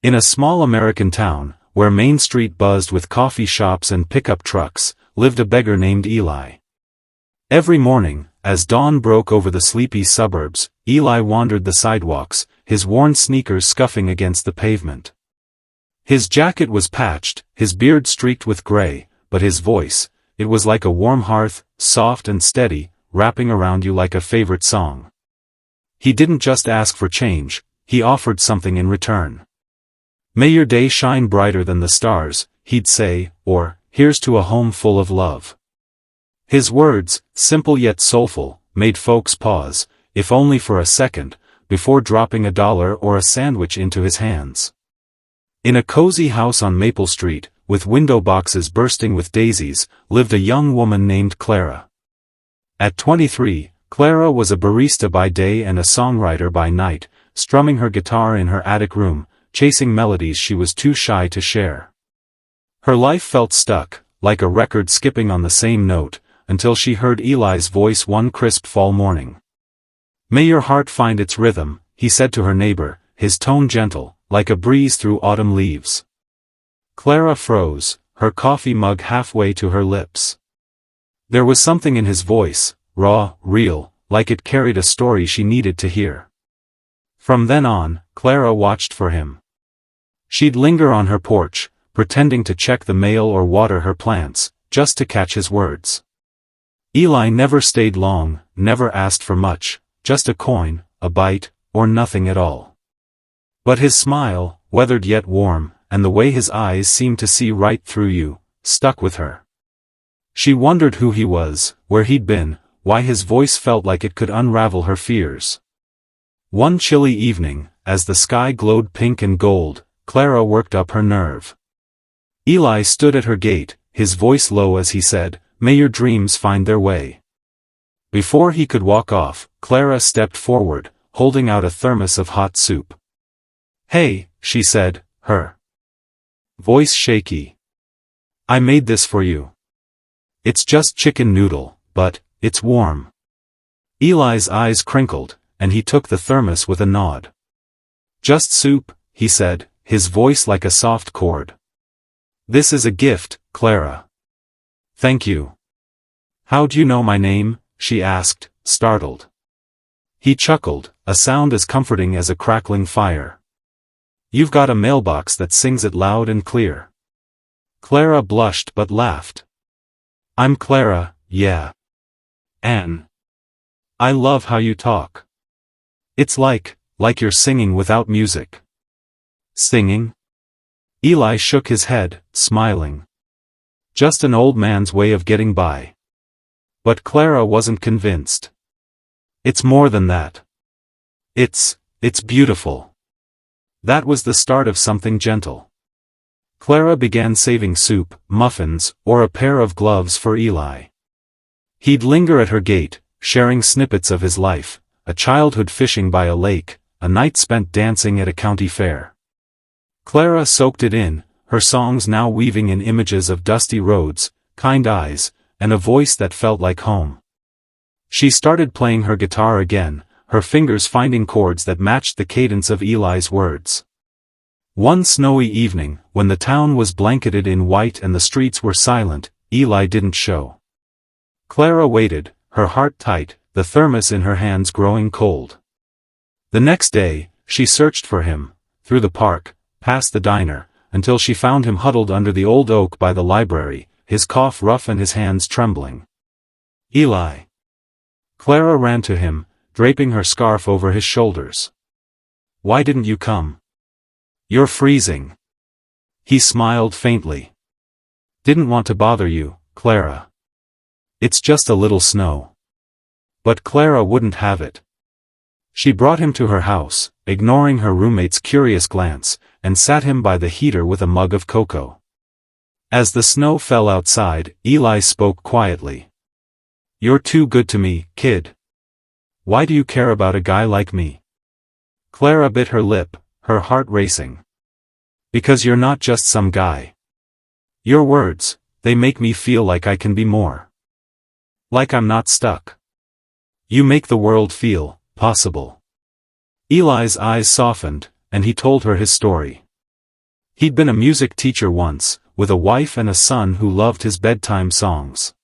In a small American town, where Main Street buzzed with coffee shops and pickup trucks, lived a beggar named Eli. Every morning, as dawn broke over the sleepy suburbs, Eli wandered the sidewalks, his worn sneakers scuffing against the pavement. His jacket was patched, his beard streaked with gray, but his voice, it was like a warm hearth, soft and steady, wrapping around you like a favorite song. He didn't just ask for change, he offered something in return. "May your day shine brighter than the stars," he'd say, or, "Here's to a home full of love." His words, simple yet soulful, made folks pause, if only for a second, before dropping $1 or a sandwich into his hands. In a cozy house on Maple Street, with window boxes bursting with daisies, lived a young woman named Clara. At 23, Clara was a barista by day and a songwriter by night, strumming her guitar in her attic room, chasing melodies she was too shy to share. Her life felt stuck, like a record skipping on the same note, until she heard Eli's voice one crisp fall morning. "May your heart find its rhythm," he said to her neighbor, his tone gentle, like a breeze through autumn leaves. Clara froze, her coffee mug halfway to her lips. There was something in his voice, raw, real, like it carried a story she needed to hear. From then on, Clara watched for him. She'd linger on her porch, pretending to check the mail or water her plants, just to catch his words. Eli never stayed long, never asked for much, just a coin, a bite, or nothing at all. But his smile, weathered yet warm, and the way his eyes seemed to see right through you, stuck with her. She wondered who he was, where he'd been, why his voice felt like it could unravel her fears. One chilly evening, as the sky glowed pink and gold, Clara worked up her nerve. Eli stood at her gate, his voice low as he said, "May your dreams find their way." Before he could walk off, Clara stepped forward, holding out a thermos of hot soup. "Hey," she said, her voice shaky. "I made this for you. It's just chicken noodle, but it's warm." Eli's eyes crinkled, and he took the thermos with a nod. "Just soup," he said, his voice like a soft chord. "This is a gift, Clara." "Thank you." "How'd you know my name?" she asked, startled. He chuckled, a sound as comforting as a crackling fire. "You've got a mailbox that sings it loud and clear." Clara blushed but laughed. "I'm Clara, yeah. Anne. I love how you talk. It's like you're singing without music." "Singing?" Eli shook his head, smiling. "Just an old man's way of getting by." But Clara wasn't convinced. "It's more than that. It's beautiful." That was the start of something gentle. Clara began saving soup, muffins, or a pair of gloves for Eli. He'd linger at her gate, sharing snippets of his life, a childhood fishing by a lake, a night spent dancing at a county fair. Clara soaked it in, her songs now weaving in images of dusty roads, kind eyes, and a voice that felt like home. She started playing her guitar again, her fingers finding chords that matched the cadence of Eli's words. One snowy evening, when the town was blanketed in white and the streets were silent, Eli didn't show. Clara waited, her heart tight, the thermos in her hands growing cold. The next day, she searched for him, through the park, past the diner, until she found him huddled under the old oak by the library, his cough rough and his hands trembling. "Eli." Clara ran to him, draping her scarf over his shoulders. "Why didn't you come? You're freezing." He smiled faintly. "Didn't want to bother you, Clara. It's just a little snow." But Clara wouldn't have it. She brought him to her house, ignoring her roommate's curious glance, and sat him by the heater with a mug of cocoa. As the snow fell outside, Eli spoke quietly. "You're too good to me, kid. Why do you care about a guy like me?" Clara bit her lip, her heart racing. "Because you're not just some guy. Your words, they make me feel like I can be more. Like I'm not stuck. You make the world feel possible." Eli's eyes softened, and he told her his story. He'd been a music teacher once, with a wife and a son who loved his bedtime songs.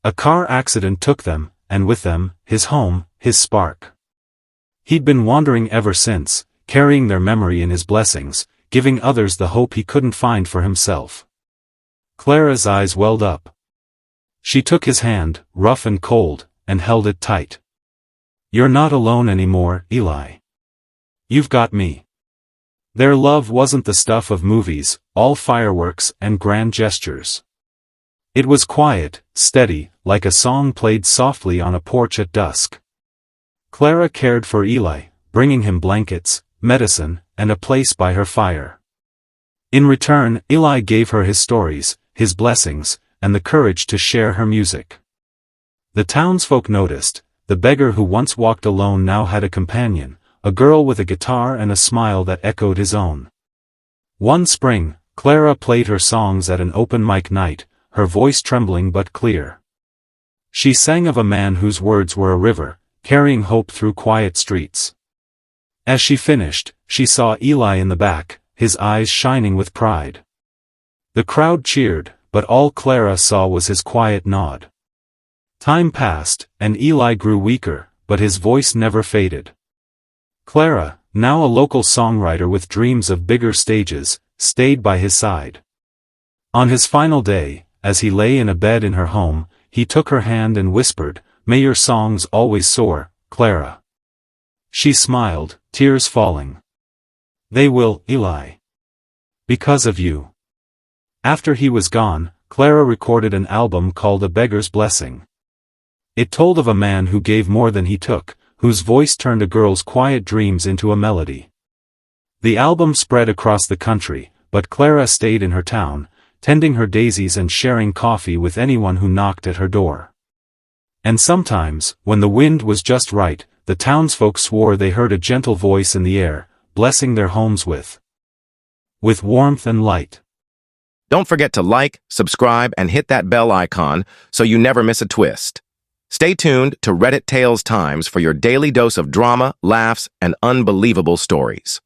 A car accident took them, and with them, his home, his spark. He'd been wandering ever since, carrying their memory in his blessings, giving others the hope he couldn't find for himself. Clara's eyes welled up. She took his hand, rough and cold, and held it tight. "You're not alone anymore, Eli. You've got me." Their love wasn't the stuff of movies, all fireworks and grand gestures. It was quiet, steady, like a song played softly on a porch at dusk. Clara cared for Eli, bringing him blankets, medicine, and a place by her fire. In return, Eli gave her his stories, his blessings, and the courage to share her music. The townsfolk noticed. The beggar who once walked alone now had a companion, a girl with a guitar and a smile that echoed his own. One spring, Clara played her songs at an open mic night, her voice trembling but clear. She sang of a man whose words were a river, carrying hope through quiet streets. As she finished, she saw Eli in the back, his eyes shining with pride. The crowd cheered, but all Clara saw was his quiet nod. Time passed, and Eli grew weaker, but his voice never faded. Clara, now a local songwriter with dreams of bigger stages, stayed by his side. On his final day, as he lay in a bed in her home, he took her hand and whispered, "May your songs always soar, Clara." She smiled, tears falling. "They will, Eli. Because of you." After he was gone, Clara recorded an album called A Beggar's Blessing. It told of a man who gave more than he took, whose voice turned a girl's quiet dreams into a melody. The album spread across the country, but Clara stayed in her town, tending her daisies and sharing coffee with anyone who knocked at her door. And sometimes, when the wind was just right, the townsfolk swore they heard a gentle voice in the air, blessing their homes with warmth and light. Don't forget to like, subscribe, and hit that bell icon so you never miss a twist. Stay tuned to Reddit Tales Times for your daily dose of drama, laughs, and unbelievable stories.